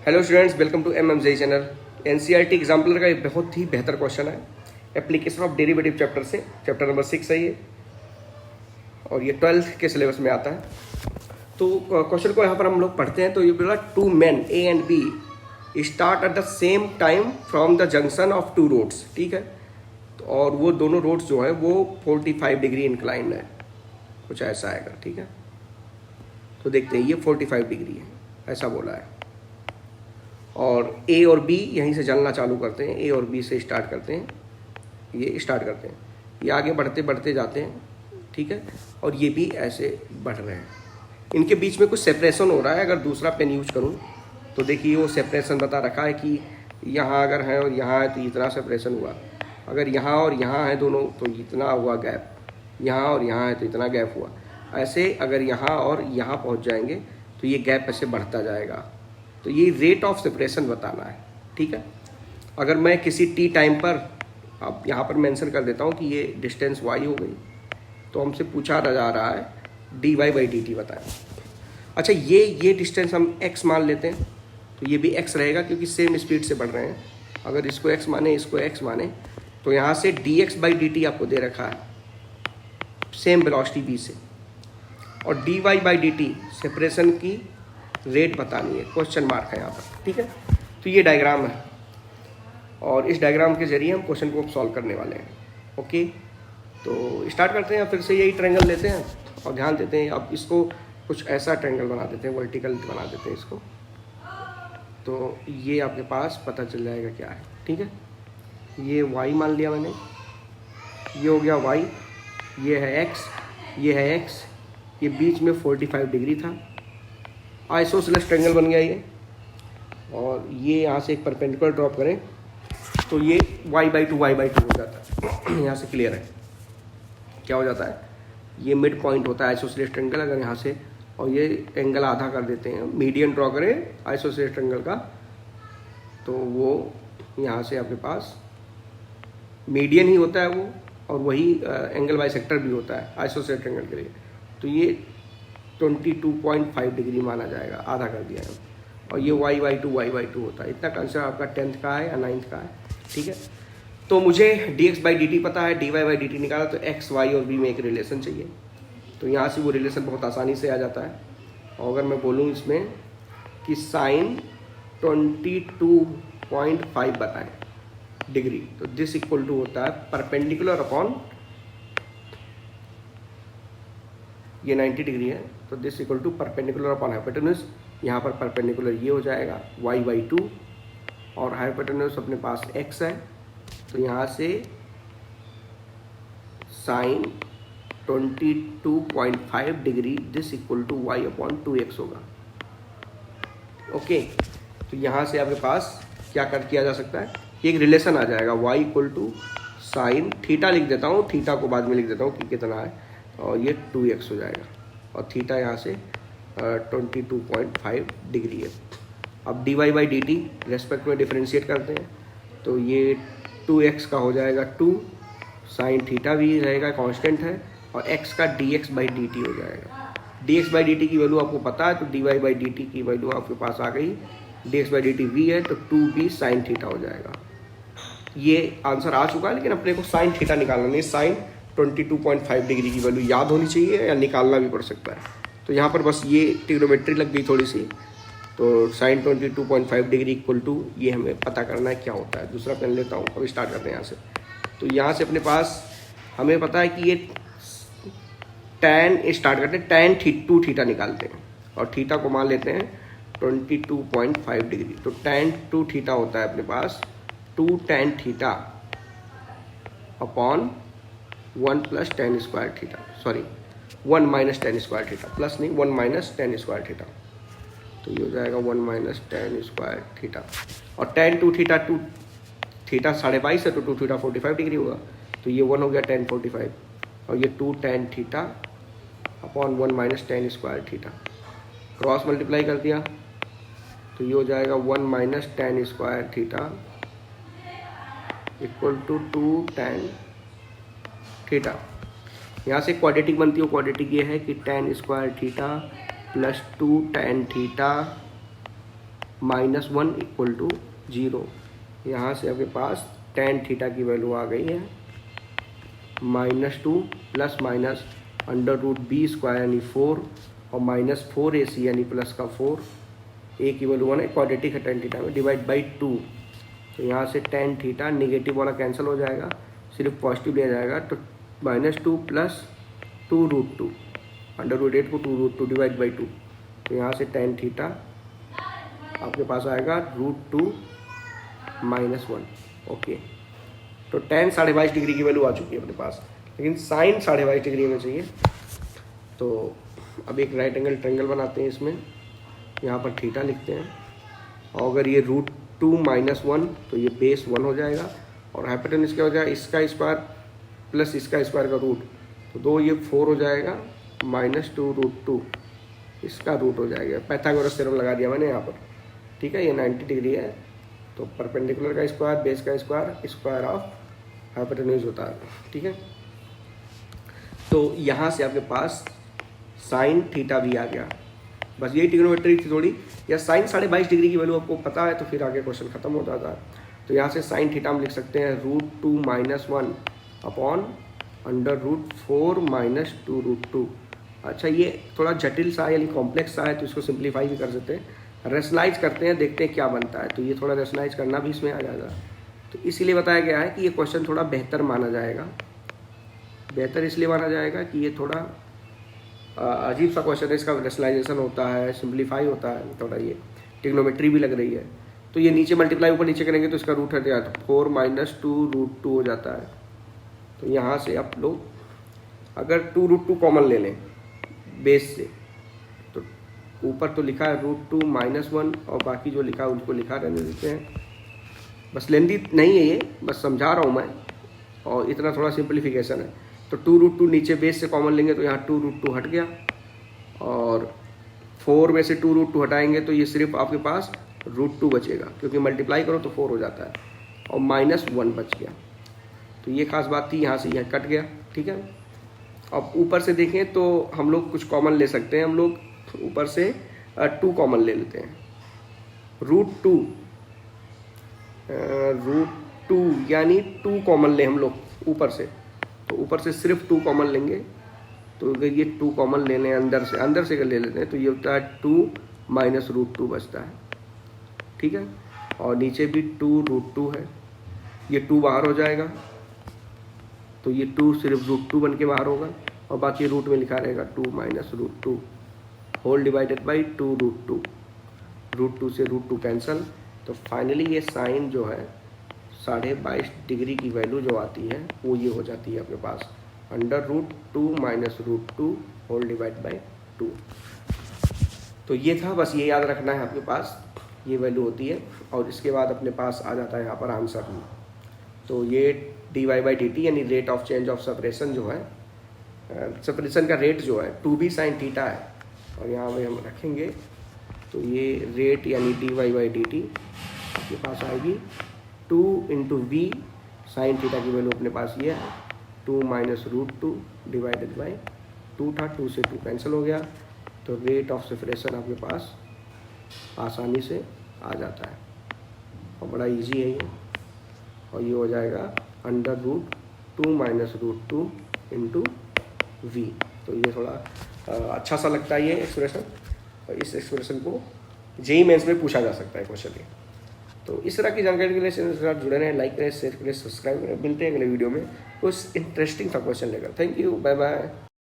Hello students, welcome to MMJ channel. NCERT exemplar का एक बहुत ही बेहतर क्वेश्चन है एप्लीकेशन ऑफ डेरिवेटिव चैप्टर से। चैप्टर नंबर 6 है ये और ये 12th के सिलेबस में आता है। तो क्वेश्चन को यहाँ पर हम लोग पढ़ते हैं। तो ये बोला 2 men A and B start at the same time from the junction of 2 roads. ठीक है, और वो दोनों रोड्स जो है वो 45 डिग्री इंक्लाइन है, कुछ ऐसा आएगा। ठीक है, तो देखते हैं, ये 45 डिग्री है ऐसा बोला है। और A और B यहीं से चलना चालू करते हैं, A और B से स्टार्ट करते हैं, ये स्टार्ट करते हैं, ये आगे बढ़ते बढ़ते जाते हैं। ठीक है, और ये भी ऐसे बढ़ रहे हैं। इनके बीच में कुछ सेपरेशन हो रहा है। अगर दूसरा पेन यूज करूं तो देखिए वो सेपरेशन बता रखा है कि यहाँ अगर है और यहाँ है तो इतना सेपरेशन हुआ, अगर यहाँ और यहाँ है दोनों तो इतना हुआ गैप, यहाँ और यहाँ है तो इतना गैप हुआ। ऐसे अगर यहाँ और यहाँ पहुँच जाएंगे तो ये गैप ऐसे बढ़ता जाएगा। तो ये रेट ऑफ सेपरेशन बताना है। ठीक है, अगर मैं किसी टी टाइम पर, अब यहाँ पर मेंशन कर देता हूँ कि ये डिस्टेंस y हो गई, तो हमसे पूछा जा रहा है dy/dt बताएं। अच्छा, ये डिस्टेंस हम x मान लेते हैं, तो ये भी x रहेगा क्योंकि सेम स्पीड से बढ़ रहे हैं। अगर इसको x माने, इसको x माने, तो यहाँ से dx/dt आपको दे रखा है सेम वेलोसिटी v से, और dy/dt सेपरेशन की रेट बतानी है, क्वेश्चन मार्क है यहाँ पर। ठीक है, तो ये डायग्राम है और इस डायग्राम के जरिए हम क्वेश्चन को सॉल्व करने वाले हैं। ओके, तो स्टार्ट करते हैं। फिर से यही ट्रायंगल लेते हैं और ध्यान देते हैं, अब इसको कुछ ऐसा ट्रायंगल बना देते हैं, वर्टिकल बना देते हैं इसको, तो ये आपके पास पता चल जाएगा क्या है। ठीक है, ये y मान लिया मैंने, ये हो गया y, ये है x, ये है x, ये बीच में 45 डिग्री था, आइसोसेलेस ट्रायंगल बन गया ये। और ये यहाँ से एक परपेंडिकुलर ड्रॉप करें तो ये y/2 y/2 हो जाता है। यहाँ से क्लियर है क्या हो जाता है, ये मिड पॉइंट होता है आइसोसेलेस ट्रायंगल। अगर यहाँ से और ये एंगल आधा कर देते हैं, मीडियन ड्रॉ करें आइसोसेलेस ट्रायंगल का, तो वो यहाँ से आपके पास मीडियन ही होता है वो, और वही एंगल बाइसेक्टर भी होता है आइसोसेलेस ट्रायंगल के लिए। तो ये 22.5 डिग्री माना जाएगा, आधा कर दिया है। और ये y/2 होता है। इतना कंसेप्ट आपका 10th का है या 9th का है। ठीक है, तो मुझे dx/dt पता है, dy/dt निकाला, तो x, y और v में एक रिलेशन चाहिए। तो यहाँ से वो रिलेशन बहुत आसानी से आ जाता है। और अगर मैं बोलूँ इसमें कि साइन 22.5 बताएं डिग्री, तो दिस इक्वल टू होता है परपेंडिकुलर अपॉन, ये 90 डिग्री है, तो this equal to perpendicular upon hypotenuse. यहाँ पर परपेंडिकुलर ये हो जाएगा y/2, और हाइपोटेन्यूज अपने पास x है, तो यहाँ से sine 22.5 degree this equal to y/2x होगा। ओके, तो यहाँ से आपके पास क्या किया जा सकता है, एक रिलेशन आ जाएगा y = साइन थीटा, लिख देता हूँ, थीटा को बाद में लिख देता हूँ कि कितना है, और ये 2x हो जाएगा, और थीटा यहाँ से 22.5 डिग्री है। अब dy/dt रेस्पेक्ट में डिफरेंशिएट करते हैं, तो ये 2x का हो जाएगा 2, साइन थीटा भी रहेगा, कांस्टेंट है, और x का dx/dt हो जाएगा। dx/dt की वैल्यू आपको पता है, तो dy/dt की वैल्यू आपके पास आ गई, dx/dt v है, तो 2b साइन थीटा हो जाएगा। ये आंसर आ चुका है, लेकिन अपने को साइन थीटा निकालना नहीं, साइन 22.5 डिग्री की वैल्यू याद होनी चाहिए या निकालना भी पड़ सकता है। तो यहाँ पर बस ये ट्रिग्नोमेट्री लग गई थोड़ी सी, तो साइन 22.5 डिग्री इक्वल टू, ये हमें पता करना है क्या होता है। दूसरा पेन लेता हूँ, अब स्टार्ट करते हैं यहाँ से। तो यहाँ से अपने पास हमें पता है कि ये tan स्टार्ट करते हैं, tan 2 थीटा निकालते हैं, और थीटा को मान लेते हैं 22.5 डिग्री। तो tan 2 थीटा होता है अपने पास 2 tan theta upon 1 + tan² theta, sorry 1 - tan² theta, plus नहीं 1 - tan² थीटा, तो ये हो जाएगा 1 - tan² थीटा। और tan 2 थीटा, 2 थीटा 22.5 है, तो 2 थीटा 45 डिग्री होगा, तो ये 1 हो गया tan 45, और ये 2 tan theta upon 1 - tan² theta, cross multiply कर दिया, तो ये हो जाएगा 1 - tan² theta equal to 2 tan theta. यहाँ से क्वाड्रेटिक बनती है, क्वाड्रेटिक ये है कि tan² theta plus 2 tan theta -1 equal to 0। यहाँ से आपके पास tan थीटा की वैल्यू आ गई है -2 प्लस माइनस √b² यानी 4 और -4ac यानी प्लस का 4, a की वैल्यू 1 है, क्वाड्रेटिक है tan थीटा में, डिवाइड बाई 2। तो यहाँ से tan थीटा निगेटिव वाला कैंसिल हो जाएगा, सिर्फ पॉजिटिव लिया जाएगा, तो -2 प्लस 2√2, √8 को 2√2 डिवाइड बाई 2। तो यहाँ से tan थीटा आपके पास आएगा √2 -1। ओके, तो tan 22.5 डिग्री की वैल्यू आ चुकी है अपने पास, लेकिन sin 22.5 डिग्री में चाहिए। तो अब एक राइट एंगल ट्रायंगल बनाते हैं, इसमें यहाँ पर थीटा लिखते हैं, और अगर ये √2 -1 तो ये बेस 1 हो जाएगा, और हाइपोटेन्यूज क्या हो जाएगा, इसका स्क्वायर प्लस इसका स्क्वायर का रूट, तो 2 ये 4 हो जाएगा, -2√2 इसका रूट हो जाएगा। पाइथागोरस थ्योरम लगा दिया मैंने यहाँ पर, ठीक है। ये 90 डिग्री है, तो परपेंडिकुलर का स्क्वायर, बेस का स्क्वायर, स्क्वायर ऑफ हाइपोटेन्यूज होता है, ठीक है। तो यहाँ से आपके पास साइन थीटा भी आ गया। बस यही ट्रिग्नोमेट्री थी थोड़ी, या साइन 22.5 डिग्री की वैल्यू आपको पता है तो फिर आगे क्वेश्चन खत्म हो जाता है। तो यहाँ से साइन थीटा हम लिख सकते हैं √2 -1 अपॉन √4 -2√2। अच्छा, ये थोड़ा जटिल सा यानी कॉम्प्लेक्स सा है, तो इसको सिंप्लीफाई भी कर सकते हैं, रेशनलाइज करते हैं, देखते हैं क्या बनता है। तो ये थोड़ा रेशनलाइज करना भी इसमें आ जाएगा, तो इसीलिए बताया गया है कि ये क्वेश्चन थोड़ा बेहतर माना जाएगा। बेहतर इसलिए माना जाएगा कि ये थोड़ा अजीब सा क्वेश्चन है, इसका रेशनलाइजेशन होता है, सिंप्लीफाई होता है, थोड़ा ये ट्रिग्नोमेट्री भी लग रही है। तो ये नीचे मल्टीप्लाई ऊपर नीचे करेंगे तो इसका रूट हट जाता है, 4 -2√2 हो जाता है। तो यहाँ से आप लोग अगर 2√2 कॉमन ले लें बेस से, तो ऊपर तो लिखा है √2 -1, और बाकी जो लिखा है उनको लिखा रहने देते हैं। बस लेंदी नहीं है ये, बस समझा रहा हूँ मैं, और इतना थोड़ा सिंप्लीफिकेशन है। तो 2√2 नीचे बेस से कॉमन लेंगे तो यहाँ 2√2 हट गया, और 4 में से 2√2 हटाएंगे तो ये सिर्फ आपके पास √2 बचेगा, क्योंकि मल्टीप्लाई करो तो 4 हो जाता है, और -1 बच गया। तो ये खास बात थी, यहाँ से यह कट गया, ठीक है। अब ऊपर से देखें तो हम लोग कुछ कॉमन ले सकते हैं, हम लोग ऊपर से 2 कॉमन ले लेते हैं, √2 यानी 2 कॉमन ले हम लोग ऊपर से, तो ऊपर से सिर्फ 2 कॉमन लेंगे। तो अगर ये 2 कॉमन ले लें अंदर से अगर ले लेते हैं तो ये होता है 2 -√2 बचता है, ठीक है। और नीचे भी 2√2 है, ये 2 बाहर हो जाएगा, तो ये 2 सिर्फ √2 बन के बाहर होगा, और बाकी रूट में लिखा रहेगा 2 -√2 होल डिवाइडेड बाई 2√2, √2 से √2 कैंसल। तो फाइनली ये साइन जो है 22.5 डिग्री की वैल्यू जो आती है वो ये हो जाती है अपने पास, √2 -√2 होल डिवाइड बाई 2। तो ये था, बस ये याद रखना है आपके पास, ये वैल्यू होती है। और इसके बाद अपने पास आ जाता है यहाँ पर आंसर भी। तो ये dy/dt यानी rate of change of separation जो है, सेपरेशन का रेट जो है 2b sin थीटा है, और यहाँ पे हम रखेंगे तो ये रेट यानी dy/dt आपके पास आएगी 2 × v sin थीटा की वैल्यू अपने पास ये है 2 -√2 डिवाइडेड बाई 2 था, 2 से 2 कैंसिल हो गया। तो रेट ऑफ सेपरेशन आपके पास आसानी से आ जाता है, और बड़ा इजी है ये, और ये हो जाएगा √2 -√2 × v। तो ये थोड़ा अच्छा सा लगता है ये एक्सप्रेशन, और इस एक्सप्रेशन को जेईई मेंस में पूछा जा सकता है क्वेश्चन ये। तो इस तरह की जानकारी के लिए चैनल के साथ जुड़े रहें, लाइक करें, शेयर करें, सब्सक्राइब करें। मिलते हैं अगले वीडियो में कुछ इंटरेस्टिंग सा क्वेश्चन लेकर। Thank you, bye bye.